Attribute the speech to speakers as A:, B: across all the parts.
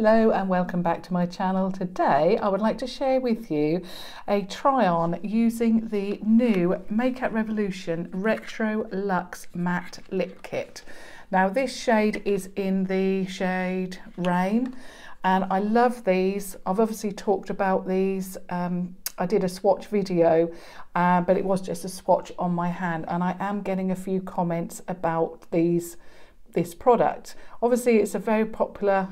A: Hello and welcome back to my channel. Today I would like to share with you a try on using the new Makeup Revolution Retro Luxe Matte Lip Kit. Now this shade is in the shade Rain and I love these. I've obviously talked about these. I did a swatch video, but it was just a swatch on my hand, and I am getting a few comments about this product. Obviously it's a very popular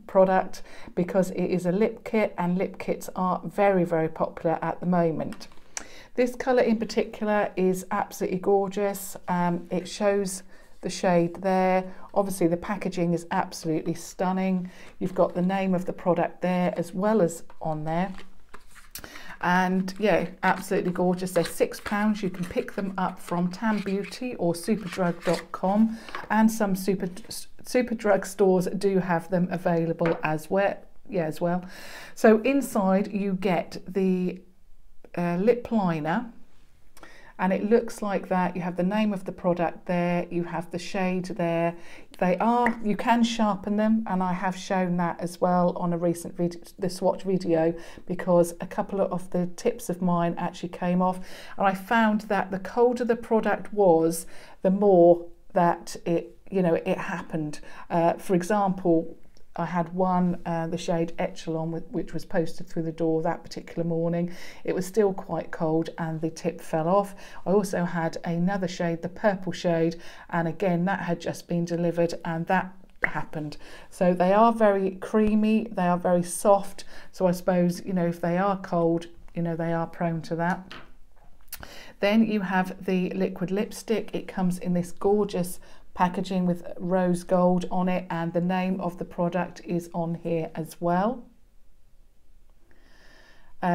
A: product because it is a lip kit, and lip kits are very, very popular at the moment. This colour in particular is absolutely gorgeous. It shows the shade there. Obviously the packaging is absolutely stunning. You've got the name of the product there as well as on there. And yeah, absolutely gorgeous. They're £6. You can pick them up from Tam Beauty or superdrug.com, and some Superdrug stores do have them available as well. So inside you get the lip liner, and it looks like that. You have the name of the product there, you have the shade there. You can sharpen them, and I have shown that as well on a recent video, the swatch video, because a couple of the tips of mine actually came off, and I found that the colder the product was, the more that it happened. For example, I had one, the shade Echelon, which was posted through the door that particular morning. It was still quite cold and the tip fell off. I also had another shade, the purple shade, and again that had just been delivered and that happened. So they are very creamy, they are very soft. So I suppose, if they are cold, they are prone to that. Then you have the liquid lipstick. It comes in this gorgeous packaging with rose gold on it, and the name of the product is on here as well,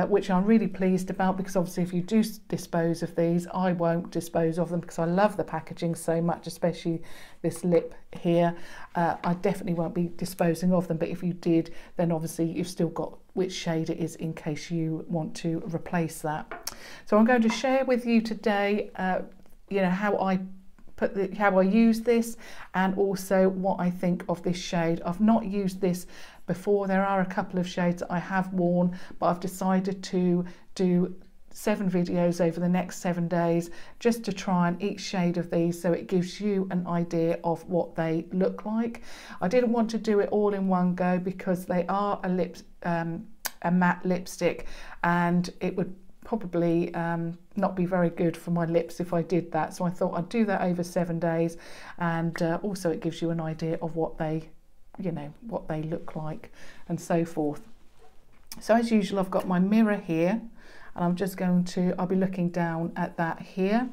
A: which I'm really pleased about, because obviously if you do dispose of these, I won't dispose of them because I love the packaging so much, especially this lip here. I definitely won't be disposing of them, but if you did, then obviously you've still got which shade it is in case you want to replace that. So I'm going to share with you today how I use this, and also what I think of this shade. I've not used this before. There are a couple of shades that I have worn, but I've decided to do 7 videos over the next 7 days just to try on each shade of these, so it gives you an idea of what they look like. I didn't want to do it all in one go because they are a matte lipstick, and it would probably not be very good for my lips if I did that. So I thought I'd do that over 7 days, and also it gives you an idea of what they look like and so forth. So as usual, I've got my mirror here, and I'm just I'll be looking down at that here.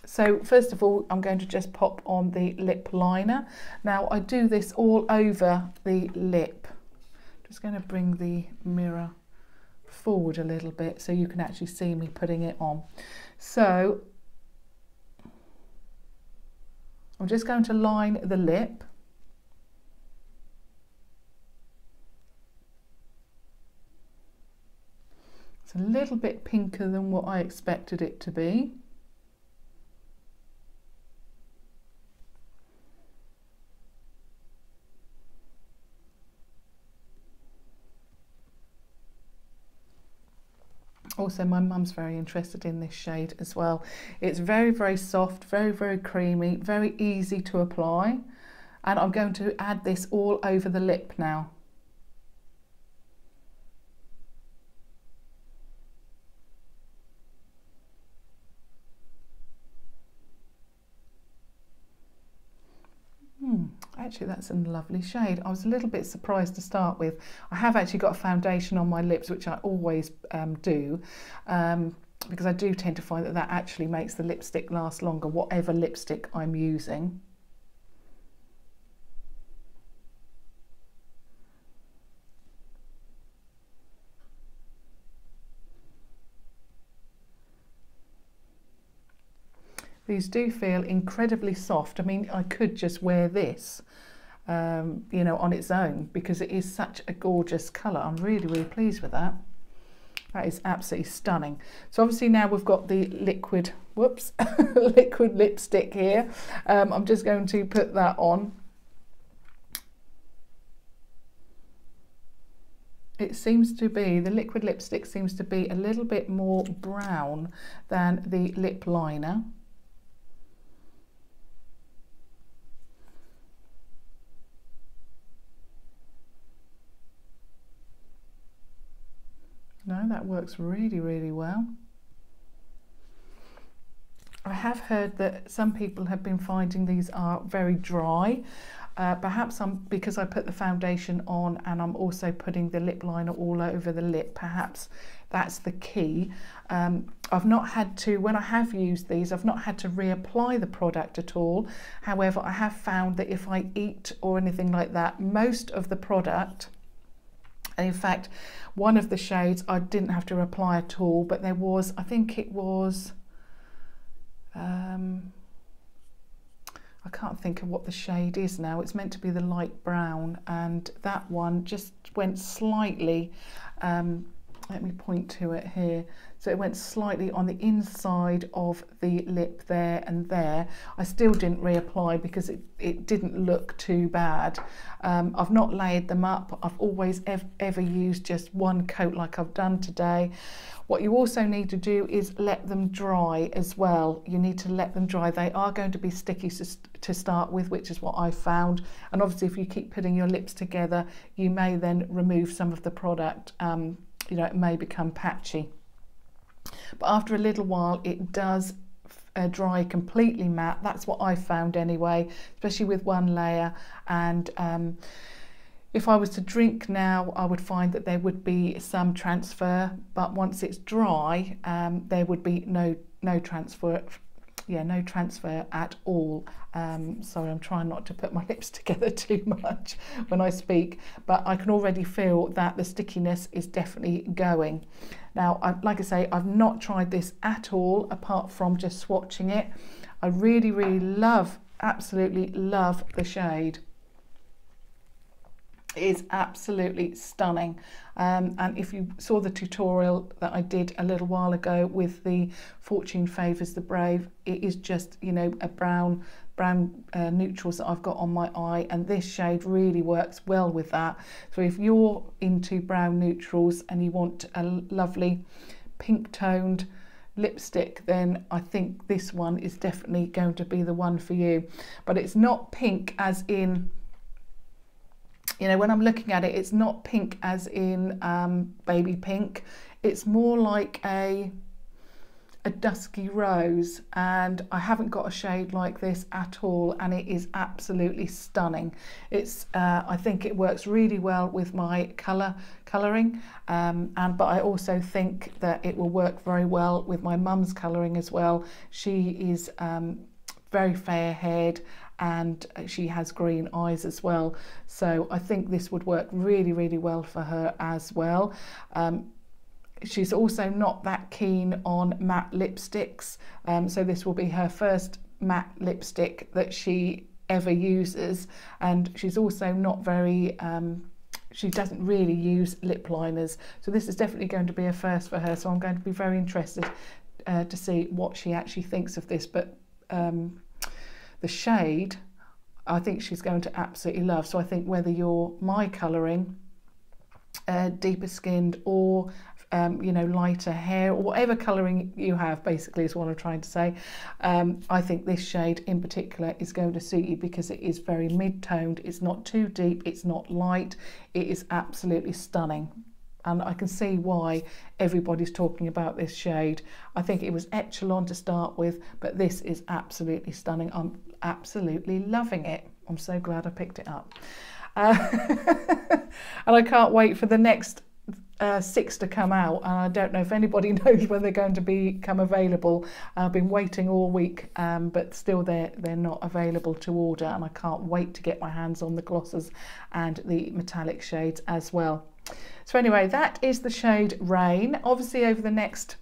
A: So first of all, I'm going to just pop on the lip liner. Now I do this all over the lip. Just going to bring the mirror forward a little bit so you can actually see me putting it on. So I'm just going to line the lip. It's a little bit pinker than what I expected it to be. Also, my mum's very interested in this shade as well. It's very, very soft, very, very creamy, very easy to apply. And I'm going to add this all over the lip now. Actually, that's a lovely shade. I was a little bit surprised to start with. I have actually got a foundation on my lips, which I always do, because I do tend to find that actually makes the lipstick last longer, whatever lipstick I'm using. These do feel incredibly soft. I mean, I could just wear this, on its own, because it is such a gorgeous colour. I'm really, really pleased with that. That is absolutely stunning. So obviously now we've got the liquid, liquid lipstick here. I'm just going to put that on. it seems to be, the liquid lipstick seems to be a little bit more brown than the lip liner. No, that works really, really well. I have heard that some people have been finding these are very dry. Perhaps because I put the foundation on and I'm also putting the lip liner all over the lip, perhaps that's the key. I've not had to, when I have used these, I've not had to reapply the product at all. However, I have found that if I eat or anything like that, most of the product, and in fact, one of the shades I didn't have to apply at all, but there was, I think it was, I can't think of what the shade is now. It's meant to be the light brown, and that one just went slightly, let me point to it here. So it went slightly on the inside of the lip there and there. I still didn't reapply because it didn't look too bad. I've not layered them up. I've always ever used just one coat like I've done today. What you also need to do is let them dry as well. You need to let them dry. They are going to be sticky to start with, which is what I found. And obviously if you keep putting your lips together, you may then remove some of the product. You know, it may become patchy. But after a little while, it does dry completely matte. That's what I found anyway, especially with one layer. And if I was to drink now, I would find that there would be some transfer, but once it's dry, there would be no transfer. Yeah, no transfer at all. Sorry, I'm trying not to put my lips together too much when I speak, but I can already feel that the stickiness is definitely going. Now, like I say, I've not tried this at all apart from just swatching it. I really, really love, absolutely love the shade. It is absolutely stunning. And if you saw the tutorial that I did a little while ago with the Fortune Favours the Brave, it is just, you know, a brown neutrals that I've got on my eye, and this shade really works well with that. So if you're into brown neutrals and you want a lovely pink toned lipstick, then I think this one is definitely going to be the one for you. But it's not pink as in, you know, when I'm looking at it, it's not pink as in baby pink. It's more like a dusky rose, and I haven't got a shade like this at all, and it is absolutely stunning. It's I think it works really well with my colouring, but I also think that it will work very well with my mum's colouring as well. She is very fair haired, and she has green eyes as well, so I think this would work really, really well for her as well. She's also not that keen on matte lipsticks, so this will be her first matte lipstick that she ever uses, and she's also not very she doesn't really use lip liners, so this is definitely going to be a first for her. So I'm going to be very interested to see what she actually thinks of this. But the shade, I think she's going to absolutely love. So I think whether you're my colouring, deeper skinned, or you know, lighter hair, or whatever colouring you have, basically is what I'm trying to say, I think this shade in particular is going to suit you because it is very mid-toned. It's not too deep, it's not light. It is absolutely stunning, and I can see why everybody's talking about this shade. I think it was Echelon to start with, but this is absolutely stunning. I'm absolutely loving it. I'm so glad I picked it up. And I can't wait for the next 6 to come out, and I don't know if anybody knows when they're going to become available. I've been waiting all week, but still they're not available to order, and I can't wait to get my hands on the glosses and the metallic shades as well. So anyway, that is the shade Rain. Obviously over the next,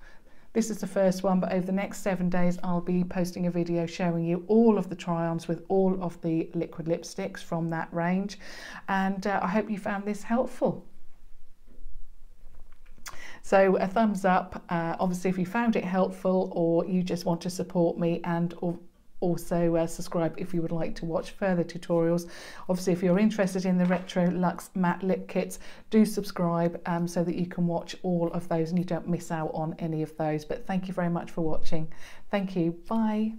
A: this is the first one, but over the next 7 days I'll be posting a video showing you all of the try-ons with all of the liquid lipsticks from that range, and I hope you found this helpful. So a thumbs up, obviously, if you found it helpful, or you just want to support me and or also subscribe if you would like to watch further tutorials. Obviously, if you're interested in the Retro Luxe Matte Lip Kits, do subscribe so that you can watch all of those and you don't miss out on any of those. But thank you very much for watching. Thank you. Bye.